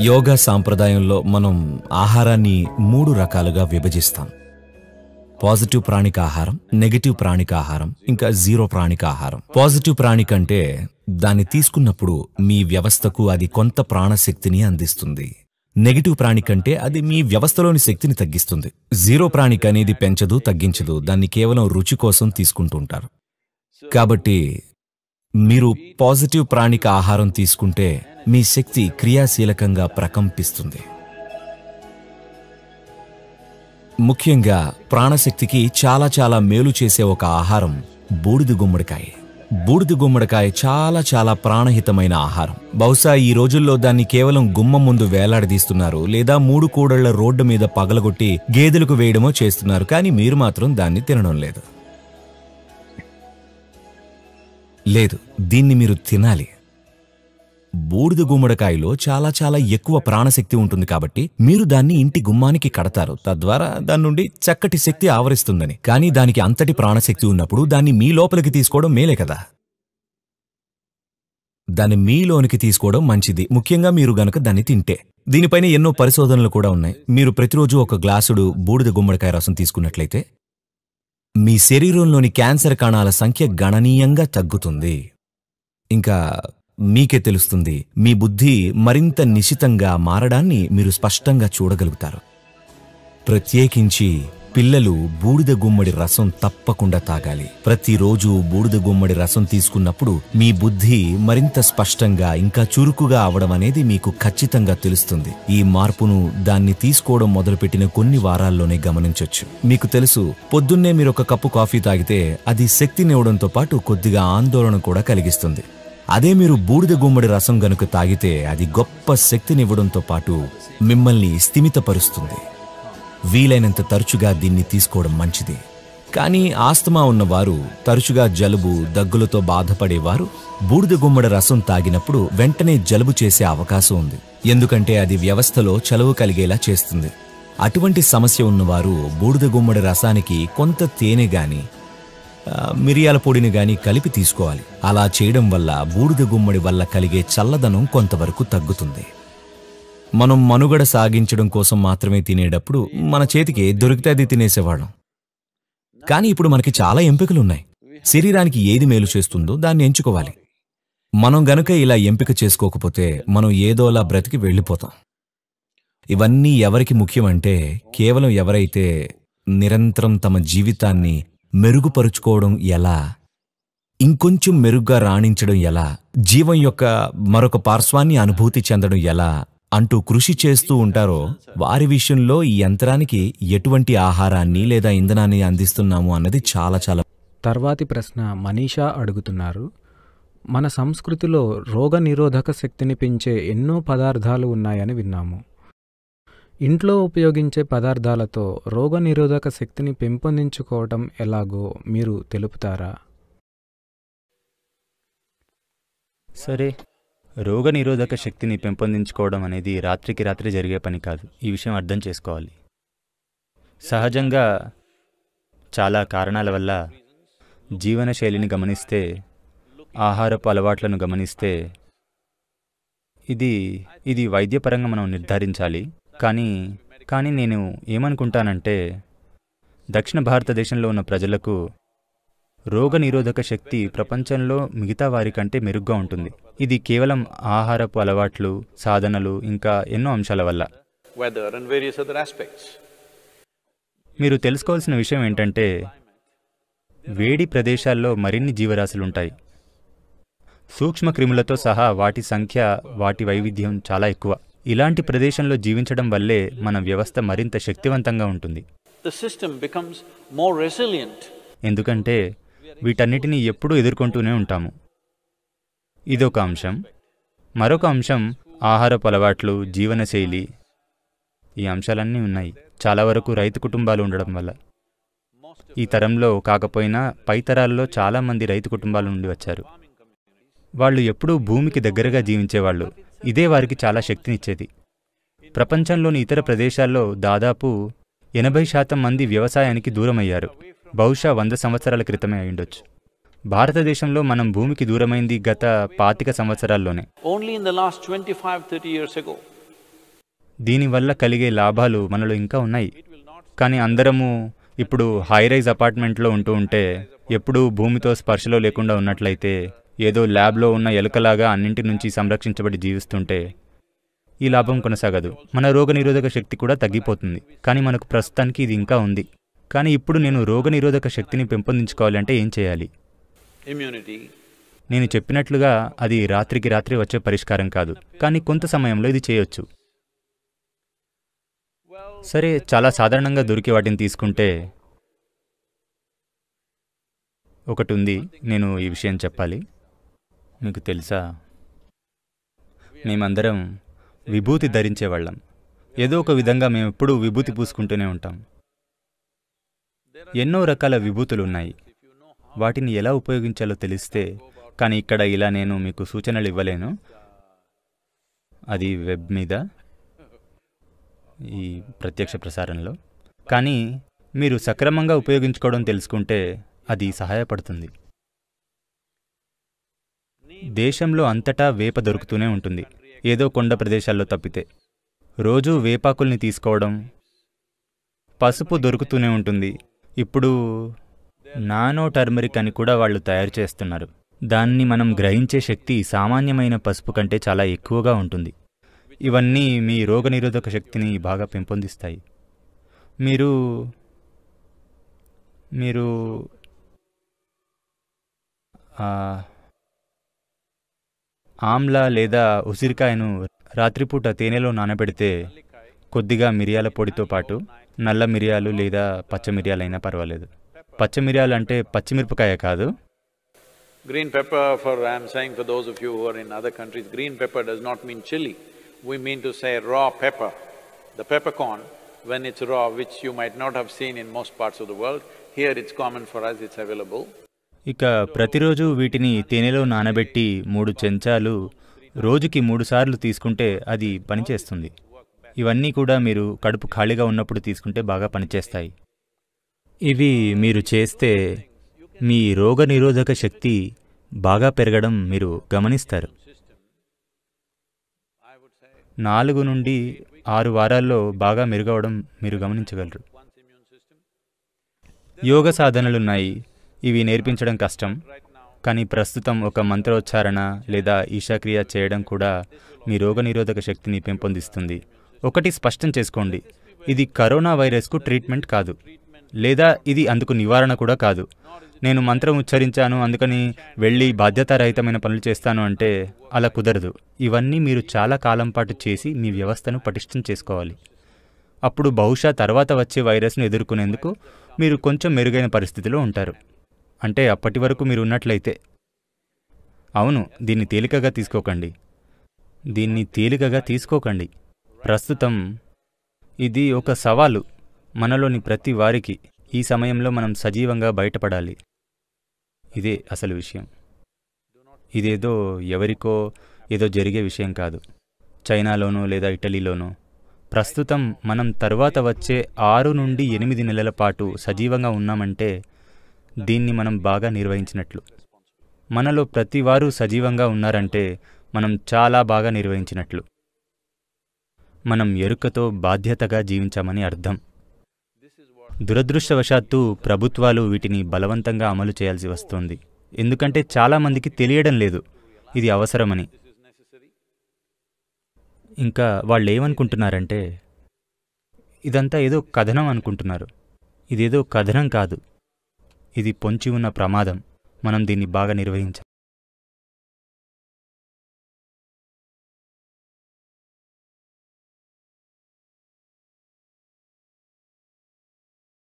యోగా సాంప్రదాయంలో మనం ఆహారాన్ని 3 రకాలుగా విభజిస్తాం. పాజిటివ్ ప్రాణిక ఆహారం, నెగటివ్ ప్రాణిక ఆహారం, ఇంకా జీరో ప్రాణిక ఆహారం. పాజిటివ్ ప్రాణిక అంటే దాన్ని తీసుకున్నప్పుడు మీ వ్యవస్థకు అది కొంత ప్రాణశక్తిని అందిస్తుంది. నెగటివ్ ప్రాణిక అంటే అది మీ వ్యవస్థలోని శక్తిని తగ్గిస్తుంది. జీరో ప్రాణిక అనేది పెంచదు, తగ్గించదు, దాన్ని కేవలం రుచి కోసం తీసుకుంటుంటారు. కాబట్టి మీరు పాజిటివ్ ప్రాణిక ఆహారం తీసుకుంటే మీ శక్తి క్రియాశీలకంగా ప్రకంపిస్తుంది. ముఖ్యంగా ప్రాణశక్తికి చాలా మేలు చేసే ఒక ఆహారం బూడిద గుమ్మడికాయ. బూడిద గుమ్మడికాయ చాలా ప్రాణహితమైన ఆహారం. బహుశా ఈ రోజుల్లో దాన్ని కేవలం గుమ్మం ముందు వేలాడదీస్తున్నారు, లేదా 3 కూడళ్ల రోడ్డు మీద పగలగొట్టి గేదెలకు వేయడమో చేస్తున్నారు. కానీ మీరు మాత్రం దాన్ని తినడం లేదు. దీన్ని మీరు తినాలి. బూడిద గుమ్మడికాయలో చాలా ఎక్కువ ప్రాణశక్తి ఉంటుంది. కాబట్టి మీరు దాన్ని ఇంటి గుమ్మానికి కడతారు, తద్వారా దాని నుండి చక్కటి శక్తి ఆవరిస్తుందని. కానీ దానికి అంతటి ప్రాణశక్తి ఉన్నప్పుడు దాన్ని మీ లోపలికి తీసుకోవడం మేలే కదా. దాన్ని మీలోనికి తీసుకోవడం మంచిది, ముఖ్యంగా మీరు గనక దాన్ని తింటే. దీనిపైన ఎన్నో పరిశోధనలు కూడా ఉన్నాయి. మీరు ప్రతిరోజు ఒక గ్లాసుడు బూడిద గుమ్మడికాయ రసం తీసుకున్నట్లయితే మీ శరీరంలోని క్యాన్సర్ కణాల సంఖ్య గణనీయంగా తగ్గుతుంది. ఇంకా మీకే తెలుస్తుంది, మీ బుద్ధి మరింత నిశితంగా మారడాన్ని మీరు స్పష్టంగా చూడగలుగుతారు. ప్రత్యేకించి పిల్లలు బూడిద గుమ్మడి రసం తప్పకుండా తాగాలి. ప్రతిరోజు బూడిద గుమ్మడి రసం తీసుకున్నప్పుడు మీ బుద్ధి మరింత స్పష్టంగా ఇంకా చురుకుగా అవడం అనేది మీకు ఖచ్చితంగా తెలుస్తుంది. ఈ మార్పును దాన్ని తీసుకోవడం మొదలుపెట్టిన కొన్ని వారాల్లోనే గమనించొచ్చు. మీకు తెలుసు, పొద్దున్నే మీరు ఒక కప్పు కాఫీ తాగితే అది శక్తినివ్వడంతో పాటు కొద్దిగా ఆందోళన కూడా కలిగిస్తుంది. అదే మీరు బూడిద గుమ్మడి రసం గనుక తాగితే అది గొప్ప శక్తినివ్వడంతో పాటు మిమ్మల్ని స్థిమితపరుస్తుంది. వీలైనంత తరచుగా దీన్ని తీసుకోవడం మంచిది. కానీ ఆస్తమా ఉన్నవారు, తరచుగా జలుబు దగ్గులతో బాధపడేవారు బూడిద గుమ్మడి రసం తాగినప్పుడు వెంటనే జలుబు చేసే అవకాశం ఉంది. ఎందుకంటే అది వ్యవస్థలో చలువ కలిగేలా చేస్తుంది. అటువంటి సమస్య ఉన్నవారు బూడిద గుమ్మడి రసానికి కొంత తేనె గాని మిరియాల పొడిని గాని కలిపి తీసుకోవాలి. అలా చేయడం వల్ల బూడిద గుమ్మడి వల్ల కలిగే చల్లదనం కొంతవరకు తగ్గుతుంది. మనం మనుగడ సాగించడం కోసం మాత్రమే తినేటప్పుడు మన చేతికి దొరికితే అది తినేసేవాళ్ళం. కానీ ఇప్పుడు మనకి చాలా ఎంపికలున్నాయి. శరీరానికి ఏది మేలు చేస్తుందో దాన్ని ఎంచుకోవాలి. మనం గనుక ఇలా ఎంపిక చేసుకోకపోతే మనం ఏదోలా బ్రతికి వెళ్ళిపోతాం. ఇవన్నీ ఎవరికి ముఖ్యమంటే కేవలం ఎవరైతే నిరంతరం తమ జీవితాన్ని మెరుగుపరుచుకోవడం ఎలా, ఇంకొంచెం మెరుగ్గా రాణించడం ఎలా, జీవం యొక్క మరొక పార్శ్వాన్ని అనుభూతి చెందడం ఎలా అంటూ కృషి చేస్తూ ఉంటారో వారి విషయంలో ఈ యంత్రానికి ఎటువంటి ఆహారాన్ని లేదా ఇంధనాన్ని అందిస్తున్నాము అన్నది చాలా. తర్వాతి ప్రశ్న మనీషా అడుగుతున్నారు. మన సంస్కృతిలో రోగ నిరోధక శక్తిని పెంచే ఎన్నో పదార్థాలు ఉన్నాయని విన్నాము. ఇంట్లో ఉపయోగించే పదార్థాలతో రోగ నిరోధక శక్తిని పెంపొందించుకోవటం ఎలాగో మీరు తెలుపుతారా? సరే, రోగ నిరోధక శక్తిని పెంపొందించుకోవడం అనేది రాత్రికి రాత్రి జరిగే పని కాదు. ఈ విషయం అర్థం చేసుకోవాలి. సహజంగా చాలా కారణాల వల్ల జీవనశైలిని గమనిస్తే, ఆహారపు అలవాట్లను గమనిస్తే ఇది వైద్యపరంగా మనం నిర్ధారించాలి. కానీ నేను ఏమనుకుంటానంటే, దక్షిణ భారతదేశంలో ఉన్న ప్రజలకు రోగ నిరోధక శక్తి ప్రపంచంలో మిగతా వారి కంటే మెరుగ్గా ఉంటుంది. ఇది కేవలం ఆహారపు అలవాట్లు, సాధనలు, ఇంకా ఎన్నో అంశాల వల్ల. మీరు తెలుసుకోవాల్సిన విషయం ఏంటంటే, వేడి ప్రదేశాల్లో మరిన్ని జీవరాశులుంటాయి. సూక్ష్మ క్రిములతో సహా వాటి సంఖ్య, వాటి వైవిధ్యం చాలా ఎక్కువ. ఇలాంటి ప్రదేశంలో జీవించడం వల్లే మన వ్యవస్థ మరింత శక్తివంతంగా ఉంటుంది. ఎందుకంటే వీటన్నిటినీ ఎప్పుడూ ఎదుర్కొంటూనే ఉంటాము. ఇదొక అంశం. మరొక అంశం ఆహారపు అలవాట్లు, జీవనశైలి. ఈ అంశాలన్నీ ఉన్నాయి. చాలా వరకు రైతు కుటుంబాలు ఉండడం వల్ల. ఈ తరంలో కాకపోయినా పై తరాల్లో చాలామంది రైతు కుటుంబాల నుండి వచ్చారు. వాళ్ళు ఎప్పుడూ భూమికి దగ్గరగా జీవించేవాళ్ళు. ఇదే వారికి చాలా శక్తినిచ్చేది. ప్రపంచంలోని ఇతర ప్రదేశాల్లో దాదాపు 80% మంది వ్యవసాయానికి దూరమయ్యారు. బహుశా 100 సంవత్సరాల క్రితమే అయ్యుండొచ్చు. భారతదేశంలో మనం భూమికి దూరమైంది గత 25 సంవత్సరాల్లోనే. దీనివల్ల కలిగే లాభాలు మనలో ఇంకా ఉన్నాయి. కానీ అందరము ఇప్పుడు హైరైజ్ అపార్ట్మెంట్లో ఉంటూ ఉంటే, ఎప్పుడూ భూమితో స్పర్శలో లేకుండా ఉన్నట్లయితే, ఏదో ల్యాబ్లో ఉన్న ఎలుకలాగా అన్నింటి నుంచి సంరక్షించబడి జీవిస్తుంటే ఈ లాభం కొనసాగదు. మన రోగనిరోధక శక్తి కూడా తగ్గిపోతుంది. కానీ మనకు ప్రస్తుతానికి ఇది ఇంకా ఉంది. కానీ ఇప్పుడు నేను రోగనిరోధక శక్తిని పెంపొందించుకోవాలంటే ఏం చేయాలి? నేను చెప్పినట్లుగా అది రాత్రికి రాత్రి వచ్చే పరిష్కారం కాదు, కానీ కొంత సమయంలో ఇది చేయొచ్చు. సరే, చాలా సాధారణంగా దొరికే వాటిని తీసుకుంటే ఒకటి ఉంది. నేను ఈ విషయం చెప్పాలి. మీకు తెలుసా, మేమందరం విభూతి ధరించేవాళ్ళం. ఏదో ఒక విధంగా మేము ఎప్పుడూ విభూతి పూసుకుంటూనే ఉంటాం. ఎన్నో రకాల విభూతులు ఉన్నాయి. వాటిని ఎలా ఉపయోగించాలో తెలిస్తే, కానీ ఇక్కడ ఇలా నేను మీకు సూచనలు ఇవ్వలేను. అది వెబ్ మీద, ఈ ప్రత్యక్ష ప్రసారంలో. కానీ మీరు సక్రమంగా ఉపయోగించుకోవడం తెలుసుకుంటే అది సహాయపడుతుంది. దేశంలో అంతటా వేప దొరుకుతూనే ఉంటుంది, ఏదో కొండ ప్రదేశాల్లో తప్పితే. రోజూ వేపాకుల్ని తీసుకోవడం, పసుపు దొరుకుతూనే ఉంటుంది. ఇప్పుడు నానో టర్మరిక్ అని కూడా వాళ్ళు తయారు చేస్తున్నారు. దాన్ని మనం గ్రహించే శక్తి సామాన్యమైన పసుపు కంటే చాలా ఎక్కువగా ఉంటుంది. ఇవన్నీ మీ రోగనిరోధక శక్తిని బాగా పెంపొందిస్తాయి. మీరు మీరు ఆమ్లా లేదా ఉసిరికాయను రాత్రిపూట తేనెలో నానబెడితే కొద్దిగా మిరియాల పొడితో పాటు నల్ల మిరియాలు లేదా పచ్చ మిరియాలైనా పర్వాలేదు. పచ్చ మిరియాలు అంటే పచ్చిమిరపకాయ కాదు. Green pepper, I am saying for those of you who are in other countries, green pepper does not mean chili. We mean to say raw pepper. The peppercorn, when it's raw, which you might not have seen in most parts of the world, here it's common for us, it's available. ఇక ప్రతిరోజు వీటిని తేనెలో నానబెట్టి 3 చెంచాలు రోజుకి 3 సార్లు తీసుకుంటే అది పనిచేస్తుంది. ఇవన్నీ కూడా మీరు కడుపు ఖాళీగా ఉన్నప్పుడు తీసుకుంటే బాగా పనిచేస్తాయి. ఇవి మీరు చేస్తే మీ రోగనిరోధక శక్తి బాగా పెరగడం మీరు గమనిస్తారు. 4 నుండి 6 వారాల్లో బాగా మెరుగవడం మీరు గమనించగలరు. యోగ సాధనలున్నాయి. ఇవి నేర్పించడం కష్టం, కానీ ప్రస్తుతం ఒక మంత్రోచ్చారణ లేదా ఈశాక్రియ చేయడం కూడా మీ రోగనిరోధక శక్తిని పెంపొందిస్తుంది. ఒకటి స్పష్టం చేసుకోండి, ఇది కరోనా వైరస్కు ట్రీట్మెంట్ కాదు, లేదా ఇది అందుకు నివారణ కూడా కాదు. నేను మంత్రం ఉచ్చరించాను అందుకని వెళ్ళి బాధ్యతారహితమైన పనులు చేస్తాను అంటే అలా కుదరదు. ఇవన్నీ మీరు చాలా కాలం పాటు చేసి మీ వ్యవస్థను పటిష్టం చేసుకోవాలి. అప్పుడు బహుశా తర్వాత వచ్చే వైరస్ను ఎదుర్కొనేందుకు మీరు కొంచెం మెరుగైన పరిస్థితిలో ఉంటారు. అంటే అప్పటి వరకు మీరు ఉన్నట్లయితే. అవును, దీన్ని తేలికగా తీసుకోకండి. ప్రస్తుతం ఇది ఒక సవాలు మనలోని ప్రతి వారికి. ఈ సమయంలో మనం సజీవంగా బయటపడాలి. ఇదే అసలు విషయం. ఇదేదో ఎవరికో ఏదో జరిగే విషయం కాదు. చైనాలోనో లేదా ఇటలీలోనో ప్రస్తుతం మనం తర్వాత వచ్చే 6 నుండి 8 నెలల పాటు సజీవంగా ఉన్నామంటే దీన్ని మనం బాగా నిర్వహించినట్లు. మనలో ప్రతి వారు సజీవంగా ఉన్నారంటే మనం చాలా బాగా నిర్వహించినట్లు. మనం ఎరుకతో బాధ్యతగా జీవించామని అర్థం. దురదృష్టవశాత్తు ప్రభుత్వాలు వీటిని బలవంతంగా అమలు చేయాల్సి వస్తోంది. ఎందుకంటే చాలామందికి తెలియడం లేదు ఇది అవసరమని. ఇంకా వాళ్ళేమనుకుంటున్నారంటే ఇదంతా ఏదో కథనం అనుకుంటున్నారు. ఇదేదో కథనం కాదు, ఇది పొంచి ఉన్న ప్రమాదం. మనం దీన్ని బాగా నిర్వహించాలి.